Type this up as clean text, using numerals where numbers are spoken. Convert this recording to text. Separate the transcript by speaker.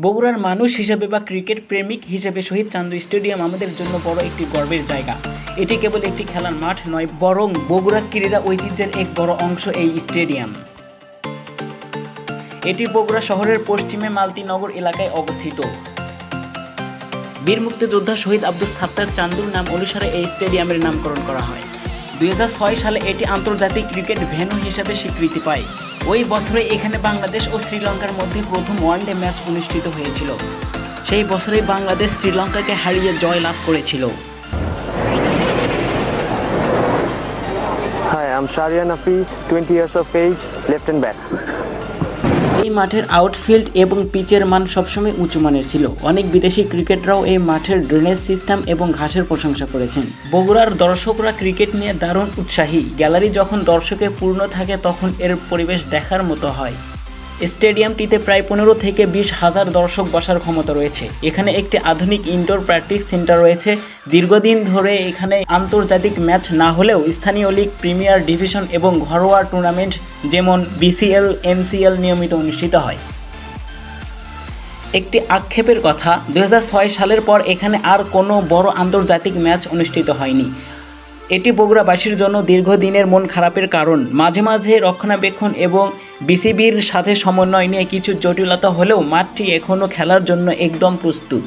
Speaker 1: বগুড়ার মানুষ হিসেবে বা ক্রিকেট প্রেমিক হিসেবে শহীদ চান্দু স্টেডিয়াম আমাদের জন্য বড় একটি গর্বের জায়গা। এটি কেবল একটি খেলার মাঠ নয়, বরং বগুড়া ক্রীড়া ঐতিহ্যের এক বড় অংশ এই স্টেডিয়াম। এটি বগুড়া শহরের পশ্চিমে মালতীনগর এলাকায় অবস্থিত। বীর মুক্তিযোদ্ধা শহীদ আব্দুল সাত্তার চান্দুর নাম অনুসারে এই স্টেডিয়ামের নামকরণ করা হয়। 2006 সালে এটি আন্তর্জাতিক ক্রিকেট ভেন্যু হিসেবে স্বীকৃতি পায়। ওই বছরে এখানে বাংলাদেশ ও শ্রীলঙ্কার মধ্যে প্রথম ওয়ানডে ম্যাচ অনুষ্ঠিত হয়েছিল। সেই বছরেই বাংলাদেশ শ্রীলঙ্কাকে হারিয়ে জয় লাভ করেছিল।
Speaker 2: Hi, I'm Sharian Hafiz, 20 years of age, left and back.
Speaker 1: এই মাঠের আউটফিল্ড এবং পিচের মান সবসময় উঁচু মানের ছিল। অনেক বিদেশি ক্রিকেটাররাও এই মাঠের ড্রেনেজ সিস্টেম এবং ঘাসের প্রশংসা করেছেন। বগুড়ার দর্শকরা ক্রিকেট নিয়ে দারুণ উৎসাহী। গ্যালারি যখন দর্শকে পূর্ণ থাকে তখন এর পরিবেশ দেখার মতো হয়। স্টেডিয়ামটিতে প্রায় 15 থেকে 20 হাজার দর্শক বসার ক্ষমতা রয়েছে। এখানে একটি আধুনিক ইনডোর প্র্যাকটিস সেন্টার রয়েছে। দীর্ঘদিন ধরে এখানে আন্তর্জাতিক ম্যাচ না হলেও স্থানীয় লিগ, প্রিমিয়ার ডিভিশন এবং ঘরোয়া টুর্নামেন্ট যেমন বিসিএল, এনসিএল নিয়মিত অনুষ্ঠিত হয়। একটি আক্ষেপের কথা, 2006 সালের পর এখানে আর কোনো বড় আন্তর্জাতিক ম্যাচ অনুষ্ঠিত হয়নি। এটি বগুড়াবাসীর জন্য দীর্ঘদিনের মন খারাপের কারণ। মাঝে মাঝে রক্ষণাবেক্ষণ এবং বিসিবির সাথে সমন্বয় নিয়ে কিছু জটিলতা হলেও মাঠটি এখনও খেলার জন্য একদম প্রস্তুত।